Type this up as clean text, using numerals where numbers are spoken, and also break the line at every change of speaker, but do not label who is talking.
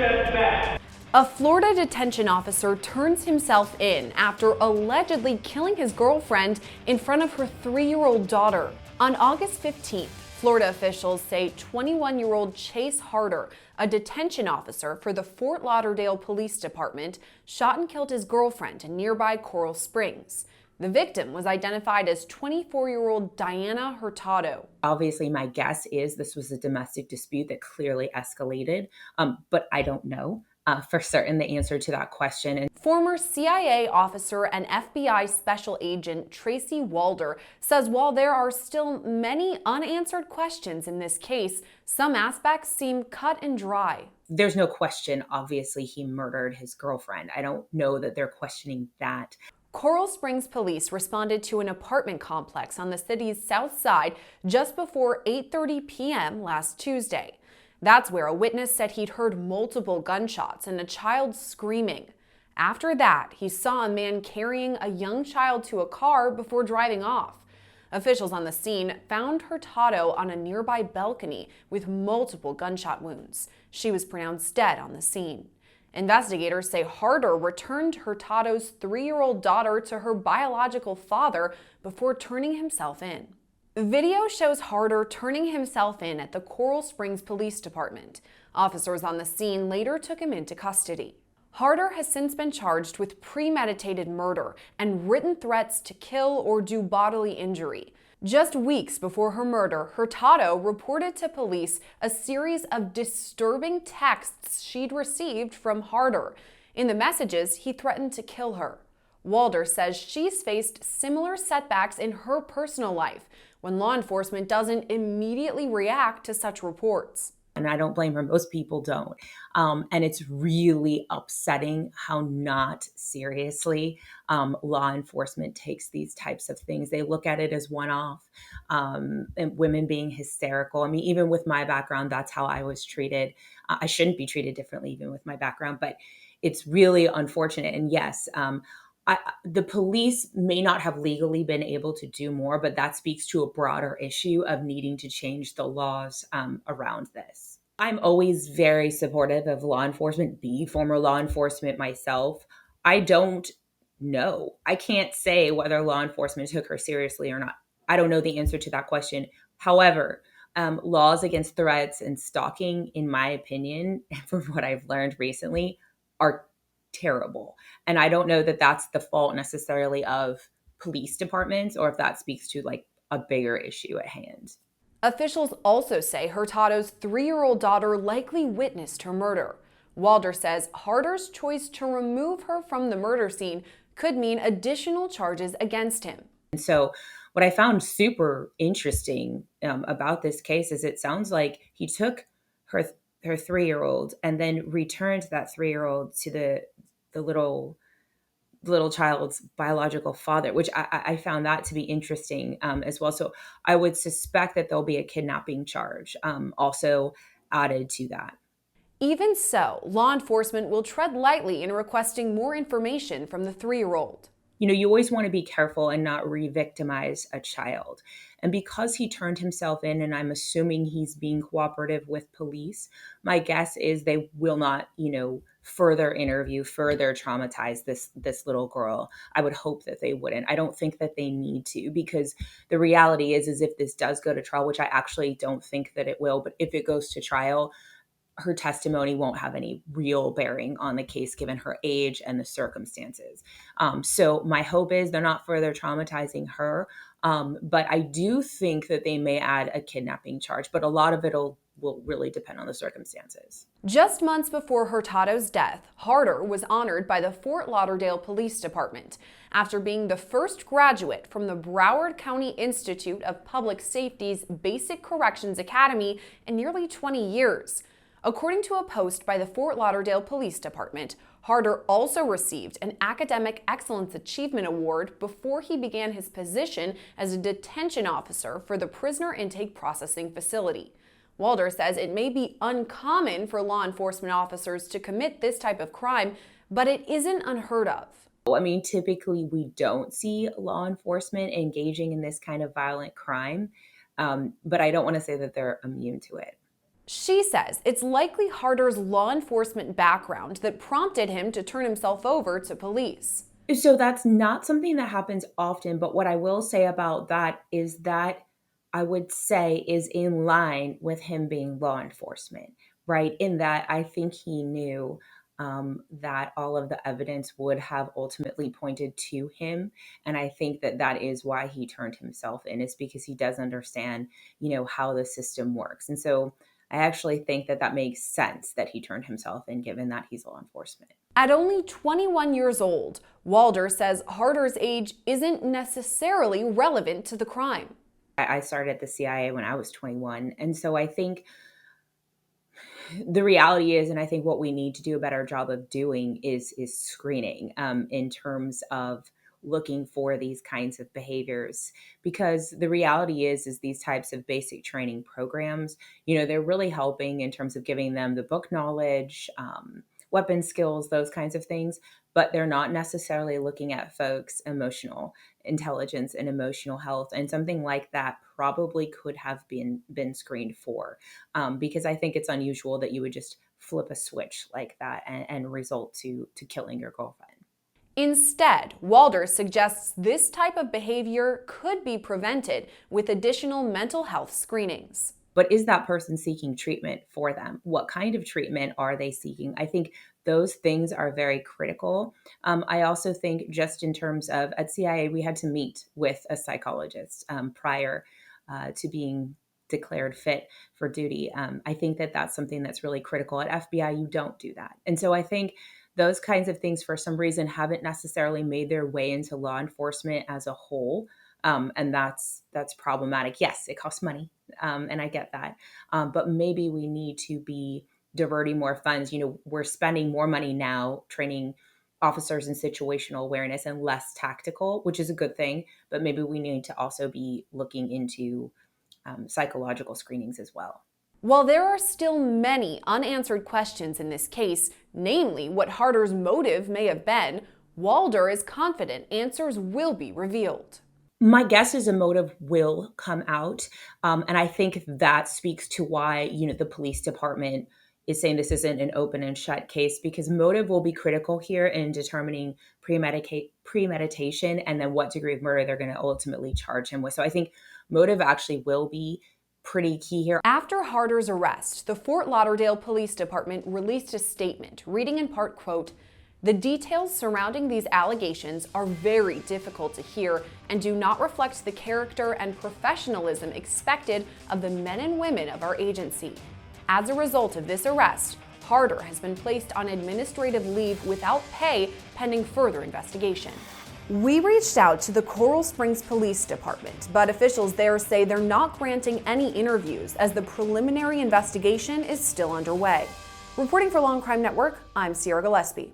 step back.
A Florida detention officer turns himself in after allegedly killing his girlfriend in front of her 3-year-old daughter. On August 15th, Florida officials say 21-year-old Chase Harder, a detention officer for the Fort Lauderdale Police Department, shot and killed his girlfriend in nearby Coral Springs. The victim was identified as 24-year-old Dayanna Hurtado.
Obviously, my guess is this was a domestic dispute that clearly escalated, but I don't know for certain the answer to that question. And
former CIA officer and FBI special agent Tracy Walder says while there are still many unanswered questions in this case, some aspects seem cut and dry.
There's no question, obviously, he murdered his girlfriend. I don't know that they're questioning that.
Coral Springs police responded to an apartment complex on the city's south side just before 8:30 p.m. last Tuesday. That's where a witness said he'd heard multiple gunshots and a child screaming. After that, he saw a man carrying a young child to a car before driving off. Officials on the scene found Hurtado on a nearby balcony with multiple gunshot wounds. She was pronounced dead on the scene. Investigators say Harder returned Hurtado's 3-year-old daughter to her biological father before turning himself in. Video shows Harder turning himself in at the Coral Springs Police Department. Officers on the scene later took him into custody. Harder has since been charged with premeditated murder and written threats to kill or do bodily injury. Just weeks before her murder, Hurtado reported to police a series of disturbing texts she'd received from Harder. In the messages, he threatened to kill her. Walder says she's faced similar setbacks in her personal life when law enforcement doesn't immediately react to such reports.
And I don't blame her. Most people don't. And it's really upsetting how not seriously law enforcement takes these types of things. They look at it as one-off, and women being hysterical. I mean, even with my background, that's how I was treated. I shouldn't be treated differently, even with my background, but it's really unfortunate. And yes, the police may not have legally been able to do more, but that speaks to a broader issue of needing to change the laws around this. I'm always very supportive of law enforcement, be former law enforcement myself. I don't know. I can't say whether law enforcement took her seriously or not. I don't know the answer to that question. However, laws against threats and stalking, in my opinion, and from what I've learned recently, are terrible. And I don't know that that's the fault necessarily of police departments or if that speaks to like a bigger issue at hand.
Officials also say Hurtado's 3-year-old daughter likely witnessed her murder. Walder says Harder's choice to remove her from the murder scene could mean additional charges against him.
And so what I found super interesting about this case is it sounds like he took her 3-year-old and then returned that 3-year-old to the little child's biological father, which I found that to be interesting as well. So I would suspect that there'll be a kidnapping charge also added to that.
Even so, law enforcement will tread lightly in requesting more information from the 3-year-old.
You know, you always want to be careful and not re-victimize a child. And because he turned himself in, and I'm assuming he's being cooperative with police, my guess is they will not, further interview, further traumatize this little girl. I would hope that they wouldn't. I don't think that they need to, because the reality is if this does go to trial, which I actually don't think that it will, but if it goes to trial, her testimony won't have any real bearing on the case given her age and the circumstances. So my hope is they're not further traumatizing her. But I do think that they may add a kidnapping charge, but a lot of it will really depend on the circumstances.
Just months before Hurtado's death, Harder was honored by the Fort Lauderdale Police Department after being the first graduate from the Broward County Institute of Public Safety's Basic Corrections Academy in nearly 20 years. According to a post by the Fort Lauderdale Police Department, Harder also received an Academic Excellence Achievement Award before he began his position as a detention officer for the Prisoner Intake Processing Facility. Walder says it may be uncommon for law enforcement officers to commit this type of crime, but it isn't unheard of.
I mean, typically we don't see law enforcement engaging in this kind of violent crime, but I don't want to say that they're immune to it.
She says it's likely Harder's law enforcement background that prompted him to turn himself over to police.
So that's not something that happens often, but what I will say about that is that I would say is in line with him being law enforcement, right? In that I think he knew that all of the evidence would have ultimately pointed to him, and I think that that is why he turned himself in, is because he does understand, how the system works, and so I actually think that that makes sense that he turned himself in, given that he's law enforcement.
At only 21 years old, Walder says Harder's age isn't necessarily relevant to the crime.
I started at the CIA when I was 21. And so I think the reality is, and I think what we need to do a better job of doing is screening in terms of looking for these kinds of behaviors, because the reality is these types of basic training programs, they're really helping in terms of giving them the book knowledge, weapon skills, those kinds of things, but they're not necessarily looking at folks' emotional intelligence and emotional health. And something like that probably could have been screened for, because I think it's unusual that you would just flip a switch like that and result to killing your girlfriend.
Instead, Walder suggests this type of behavior could be prevented with additional mental health screenings.
But is that person seeking treatment for them? What kind of treatment are they seeking? I think those things are very critical. I also think, just in terms of, at CIA, we had to meet with a psychologist prior to being declared fit for duty. I think that that's something that's really critical. At FBI, you don't do that. And so I think those kinds of things, for some reason, haven't necessarily made their way into law enforcement as a whole. And that's problematic. Yes, it costs money, and I get that. But maybe we need to be diverting more funds. We're spending more money now training officers in situational awareness and less tactical, which is a good thing. But maybe we need to also be looking into psychological screenings as well.
While there are still many unanswered questions in this case, namely what Harder's motive may have been, Walder is confident answers will be revealed.
My guess is a motive will come out. And I think that speaks to why, the police department is saying this isn't an open and shut case, because motive will be critical here in determining premeditation and then what degree of murder they're going to ultimately charge him with. So I think motive actually will be pretty key here.
After Harder's arrest, the Fort Lauderdale Police Department released a statement reading in part, quote, "The details surrounding these allegations are very difficult to hear and do not reflect the character and professionalism expected of the men and women of our agency. As a result of this arrest, Harder has been placed on administrative leave without pay pending further investigation." We reached out to the Coral Springs Police Department, but officials there say they're not granting any interviews as the preliminary investigation is still underway. Reporting for Law&Crime Network, I'm Sierra Gillespie.